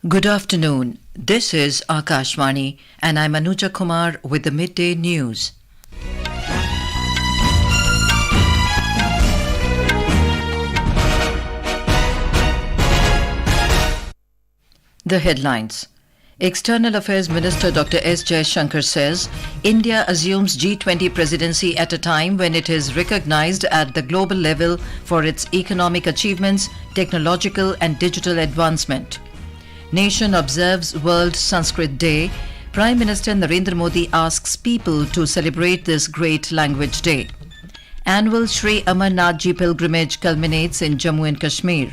Good afternoon. This is Akashvani and I'm Anuja Kumar with the midday news. The headlines. External Affairs Minister Dr. S. Jaishankar says India assumes G20 presidency at a time when it is recognized at the global level for its economic achievements, technological and digital advancement. Nation observes World Sanskrit Day. Prime Minister Narendra Modi asks people to celebrate this great language day. Annual Shri Amarnathji pilgrimage culminates in Jammu and Kashmir.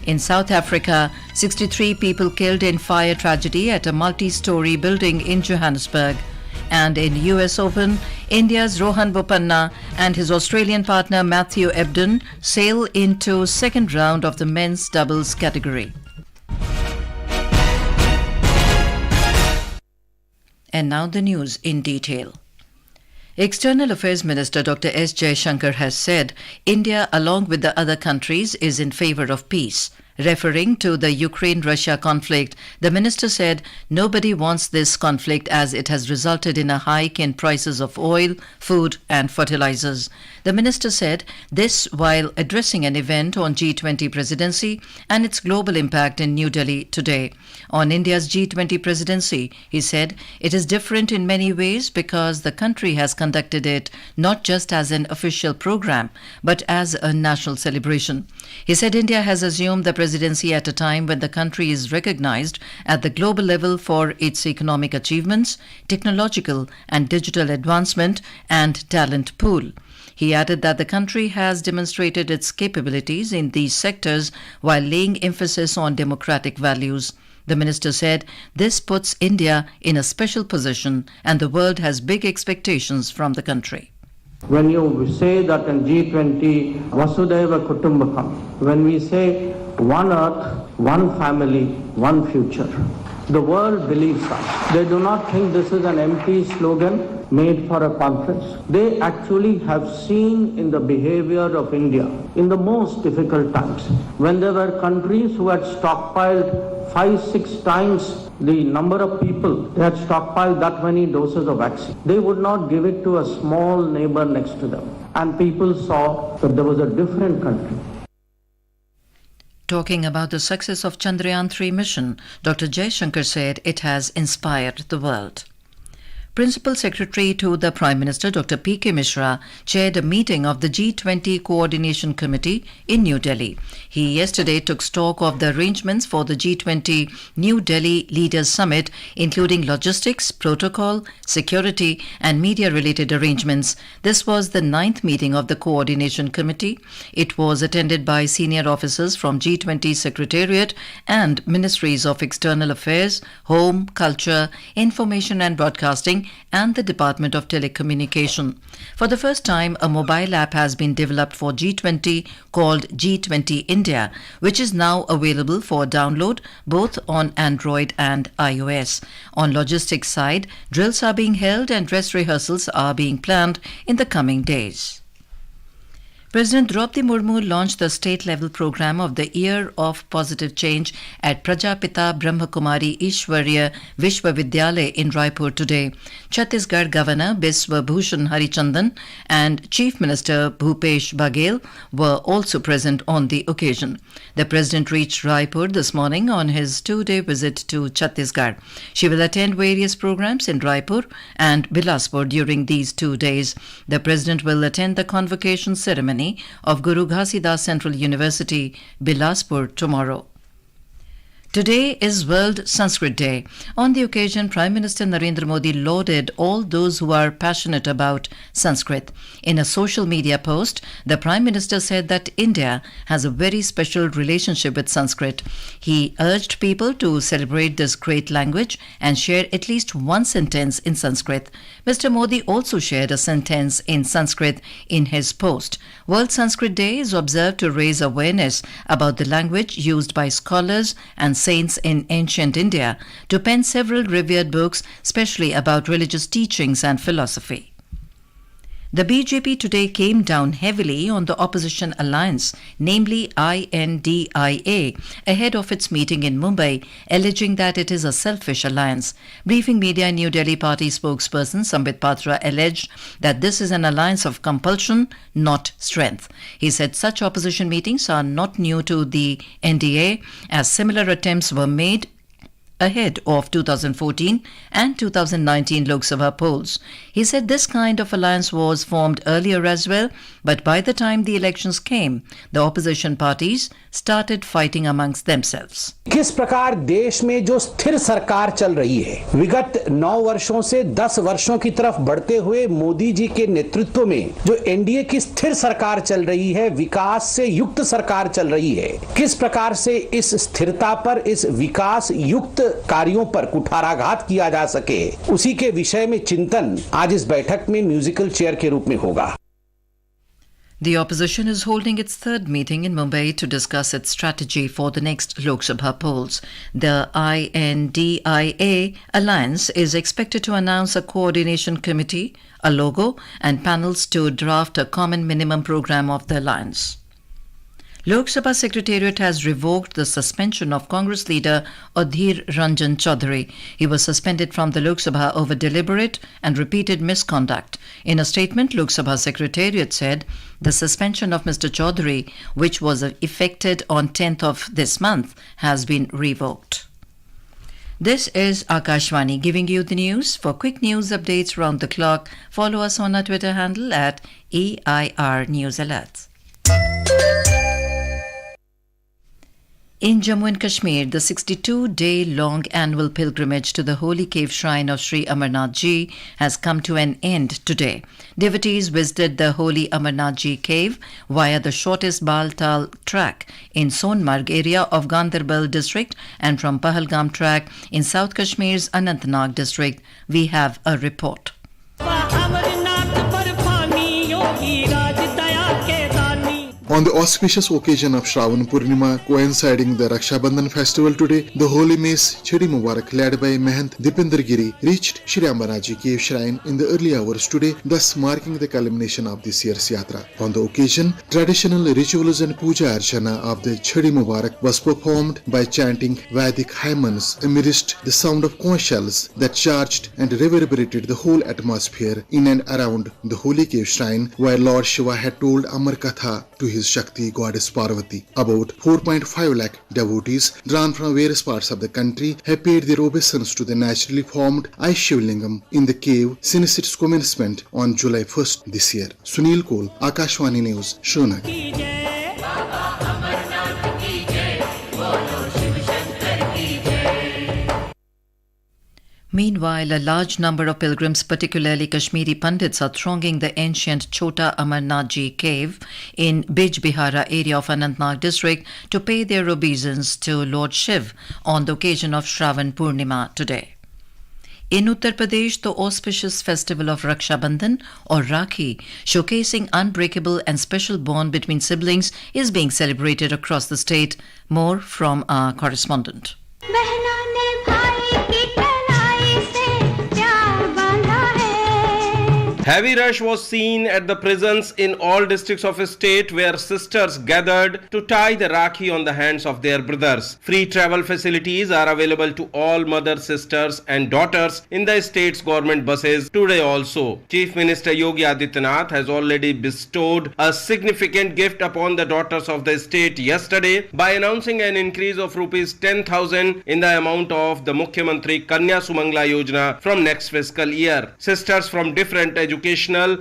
In South Africa, 63 people killed in fire tragedy at a multistorey building in Johannesburg. And in US Open, India's Rohan Bopanna and his Australian partner Matthew Ebden sail into second round of the men's doubles category. And now the news in detail. External Affairs Minister Dr. S. Jaishankar has said India, along with the other countries, is in favour of peace. Referring to the Ukraine-Russia conflict, the minister said nobody wants this conflict as it has resulted in a hike in prices of oil, food and fertilizers. The minister said this while addressing an event on G20 presidency and its global impact in New Delhi today. On India's G20 presidency, he said it is different in many ways because the country has conducted it not just as an official program but as a national celebration. He said India has assumed the presidency at a time when the country is recognized at the global level for its economic achievements, technological and digital advancement and talent pool. He added that the country has demonstrated its capabilities in these sectors while laying emphasis on democratic values. The minister said this puts India in a special position and the world has big expectations from the country. When you say that in G20, Vasudhaiva Kutumbakam, when we say one earth, one family, one future, the world believes us. They do not think this is an empty slogan made for a conference. They actually have seen in the behavior of India in the most difficult times, when there were countries who had stockpiled 5-6 times the number of people, they had stockpiled that many doses of vaccine. They would not give it to a small neighbor next to them. And people saw that there was a different country. Talking about the success of Chandrayaan-3 mission, Dr. Jaishankar said it has inspired the world. Principal Secretary to the Prime Minister Dr. P.K. Mishra chaired a meeting of the G20 Coordination Committee in New Delhi. He yesterday took stock of the arrangements for the G20 New Delhi Leaders Summit, including logistics, protocol, security and media-related arrangements. This was the 9th meeting of the Coordination Committee. It was attended by senior officers from G20 Secretariat and Ministries of External Affairs, Home, Culture, Information and Broadcasting and the Department of Telecommunication. For the first time, a mobile app has been developed for G20 called G20 India, which is now available for download both on Android and iOS. On logistics side, drills are being held and dress rehearsals are being planned in the coming days. President Draupadi Murmu launched the state-level program of the Year of Positive Change at Prajapita Brahmakumari Ishwarya Vishwavidyalaya in Raipur today. Chhattisgarh Governor Biswa Bhushan Harichandan and Chief Minister Bhupesh Baghel were also present on the occasion. The President reached Raipur this morning on his 2-day visit to Chhattisgarh. She will attend various programs in Raipur and Bilaspur during these 2 days. The President will attend the convocation ceremony of Guru Ghasidas Central University, Bilaspur tomorrow. Today is World Sanskrit Day. On the occasion, Prime Minister Narendra Modi lauded all those who are passionate about Sanskrit. In a social media post, the Prime Minister said that India has a very special relationship with Sanskrit. He urged people to celebrate this great language and share at least one sentence in Sanskrit. Mr. Modi also shared a sentence in Sanskrit in his post. World Sanskrit Day is observed to raise awareness about the language used by scholars and saints in ancient India to pen several revered books, especially about religious teachings and philosophy. The BJP today came down heavily on the opposition alliance, namely INDIA, ahead of its meeting in Mumbai, alleging that it is a selfish alliance. Briefing media, New Delhi party spokesperson Sambit Patra alleged that this is an alliance of compulsion, not strength. He said such opposition meetings are not new to the NDA, as similar attempts were made ahead of 2014 and 2019 Lok Sabha polls. He said this kind of alliance was formed earlier as well, but by the time the elections came, the opposition parties started fighting amongst themselves. किस प्रकार देश में जो स्थिर सरकार चल रही है, विगत 9 वर्षों से 10 वर्षों की तरफ बढ़ते हुए मोदी जी के नेतृत्व में जो एनडीए की स्थिर सरकार चल रही है, विकास से युक्त सरकार चल रही है, किस प्रकार से इस स्थिरता पर, इस विकास युक्त कार्यों पर कुठाराघात किया जा सके, उसी के विषय में चिंतन आज इस बैठक में म्यूजिकल चेयर के रूप में होगा. The opposition is holding its third meeting in Mumbai to discuss its strategy for the next Lok Sabha polls. The INDIA alliance is expected to announce a coordination committee, a logo, and panels to draft a common minimum program of the alliance. Lok Sabha Secretariat has revoked the suspension of Congress leader Adhir Ranjan Chaudhary. He was suspended from the Lok Sabha over deliberate and repeated misconduct. In a statement, Lok Sabha Secretariat said the suspension of Mr. Chaudhary, which was effected on 10th of this month, has been revoked. This is Akashvani giving you the news. For quick news updates round the clock, follow us on our Twitter handle at EIR News Alerts. In Jammu and Kashmir, the 62-day-long annual pilgrimage to the holy cave shrine of Shri Amarnathji has come to an end today. Devotees visited the holy Amarnathji cave via the shortest Baltal track in Sonmarg area of Ganderbal district and from Pahalgam track in South Kashmir's Anantnag district. We have a report. On the auspicious occasion of Shravan Purnima, coinciding the Raksha Bandhan festival today, the holy mace Chhadi Mubarak led by Mahant Dipender Giri reached Shri Amarnathji cave shrine in the early hours today, thus marking the culmination of this year's yatra. On the occasion, traditional rituals and puja archana of the Chhadi Mubarak was performed by chanting Vedic hymns amidst the sound of conch shells that charged and reverberated the whole atmosphere in and around the holy cave shrine, where Lord Shiva had told Amar Katha to his Shakti goddess Parvati. About 4.5 lakh devotees drawn from various parts of the country have paid their obeisance to the naturally formed ice Shivlingam in the cave since its commencement on July 1st this year. Sunil Kohl, Akashvani News, Srinagar. Meanwhile, a large number of pilgrims, particularly Kashmiri Pandits, are thronging the ancient Chota Amarnathji cave in Bijbihara area of Anantnag district to pay their obeisance to Lord Shiv on the occasion of Shravan Purnima today. In Uttar Pradesh, the auspicious festival of Raksha Bandhan or Rakhi, showcasing unbreakable and special bond between siblings, is being celebrated across the state. More from our correspondent. Heavy rush was seen at the prisons in all districts of a state where sisters gathered to tie the Rakhi on the hands of their brothers. Free travel facilities are available to all mothers, sisters and daughters in the state's government buses today also. Chief Minister Yogi Adityanath has already bestowed a significant gift upon the daughters of the state yesterday by announcing an increase of rupees 10,000 in the amount of the Mukhyamantri Kanya Sumangla Yojana from next fiscal year. Sisters from different educational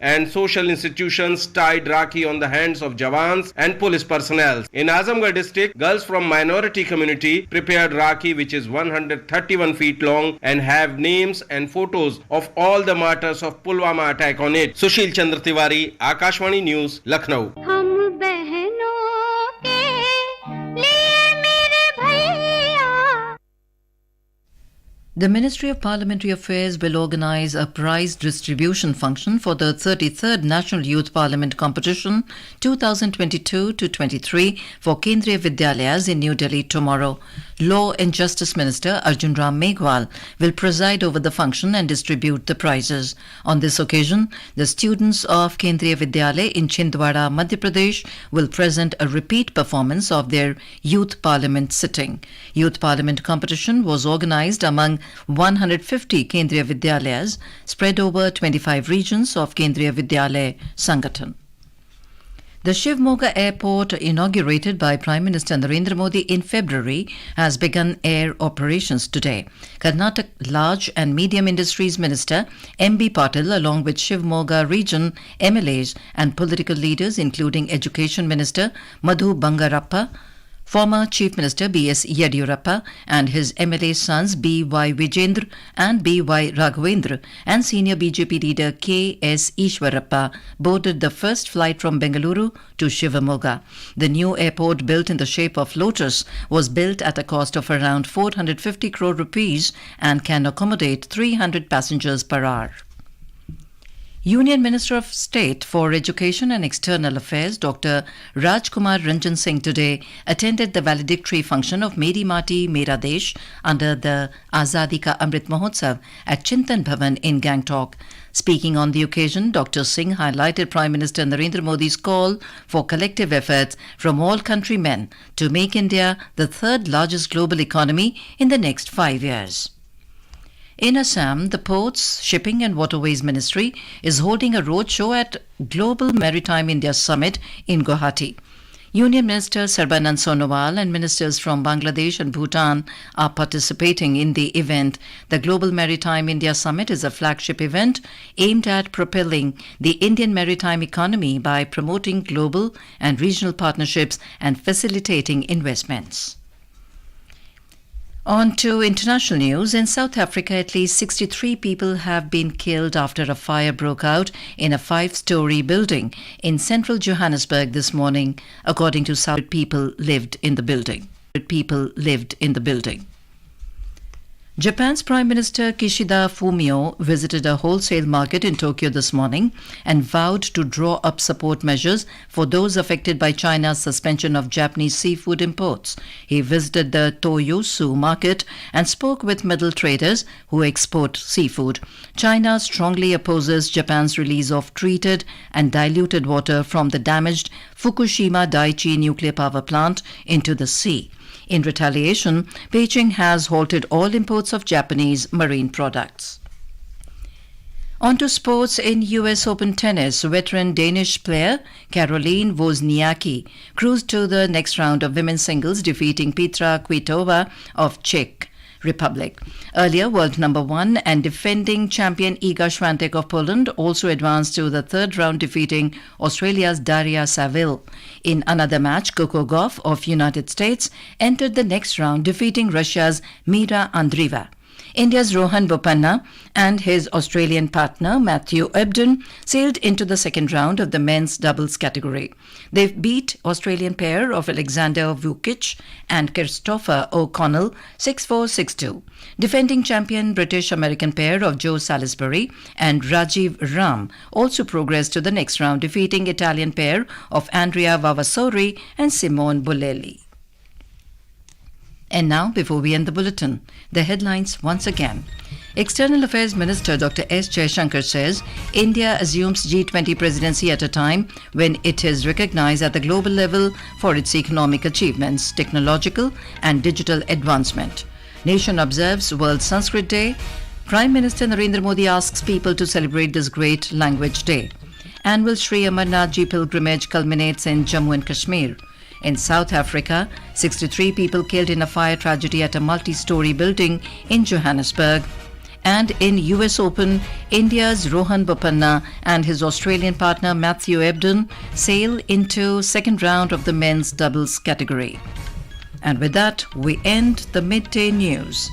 and social institutions tied Rakhi on the hands of Jawans and police personnel. In Azamgarh district, girls from minority community prepared Rakhi which is 131 feet long and have names and photos of all the martyrs of Pulwama attack on it. Sushil Chandra Tiwari, Akashvani News, Lucknow. The Ministry of Parliamentary Affairs will organize a prize distribution function for the 33rd National Youth Parliament Competition 2022-23 for Kendriya Vidyalayas in New Delhi tomorrow. Law and Justice Minister Arjun Ram Meghwal will preside over the function and distribute the prizes. On this occasion, the students of Kendriya Vidyalaya in Chhindwara, Madhya Pradesh will present a repeat performance of their Youth Parliament sitting. Youth Parliament competition was organized among 150 Kendriya Vidyalayas spread over 25 regions of Kendriya Vidyalaya Sangathan. The Shivamogga Airport, inaugurated by Prime Minister Narendra Modi in February, has begun air operations today. Karnataka Large and Medium Industries Minister M.B. Patil, along with Shivamogga region MLAs and political leaders including Education Minister Madhu Bangarappa, former Chief Minister B.S. Yediyurappa and his MLA sons B.Y. Vijendra and B.Y. Raghavendra and senior BJP leader K.S. Ishwarappa boarded the first flight from Bengaluru to Shivamogga. The new airport, built in the shape of lotus, was built at a cost of around 450 crore rupees and can accommodate 300 passengers per hour. Union Minister of State for Education and External Affairs Dr. Rajkumar Ranjan Singh today attended the valedictory function of Meri Mati Mera Desh under the Azadi Ka Amrit Mahotsav at Chintan Bhavan in Gangtok. Speaking on the occasion, Dr. Singh highlighted Prime Minister Narendra Modi's call for collective efforts from all countrymen to make India the third largest global economy in the next 5 years. In Assam, the Ports, Shipping and Waterways Ministry is holding a roadshow at Global Maritime India Summit in Guwahati. Union Minister Sarbanand Sonowal and ministers from Bangladesh and Bhutan are participating in the event. The Global Maritime India Summit is a flagship event aimed at propelling the Indian maritime economy by promoting global and regional partnerships and facilitating investments. On to international news. In South Africa, at least 63 people have been killed after a fire broke out in a 5-story building in central Johannesburg this morning, according to South people lived in the building. Japan's Prime Minister Kishida Fumio visited a wholesale market in Tokyo this morning and vowed to draw up support measures for those affected by China's suspension of Japanese seafood imports. He visited the Toyosu market and spoke with middle traders who export seafood. China strongly opposes Japan's release of treated and diluted water from the damaged Fukushima Daiichi nuclear power plant into the sea. In retaliation, Beijing has halted all imports of Japanese marine products. On to sports. In US Open tennis, veteran Danish player Caroline Wozniacki cruised to the next round of women's singles, defeating Petra Kvitova of Czech Republic. Earlier, world number 1 and defending champion Iga Swiatek of Poland also advanced to the third round, defeating Australia's Daria Saville. In another match, Coco Gauff of United States entered the next round, defeating Russia's Mira Andreeva. India's Rohan Bopanna and his Australian partner Matthew Ebden sailed into the second round of the men's doubles category. They beat Australian pair of Alexander Vukic and Christopher O'Connell 6-4, 6-2. Defending champion British-American pair of Joe Salisbury and Rajiv Ram also progressed to the next round, defeating Italian pair of Andrea Vavasori and Simone Bolelli. And now, before we end the bulletin, the headlines once again. External Affairs Minister Dr. S. Jaishankar says India assumes G-20 presidency at a time when it is recognized at the global level for its economic achievements, technological and digital advancement. Nation observes World Sanskrit Day. Prime Minister Narendra Modi asks people to celebrate this great language day. Annual Shri Amarnathji pilgrimage culminates in Jammu and Kashmir. In South Africa, 63 people killed in a fire tragedy at a multi-storey building in Johannesburg. And in US Open, India's Rohan Bopanna and his Australian partner Matthew Ebden sail into second round of the men's doubles category. And with that, we end the midday news.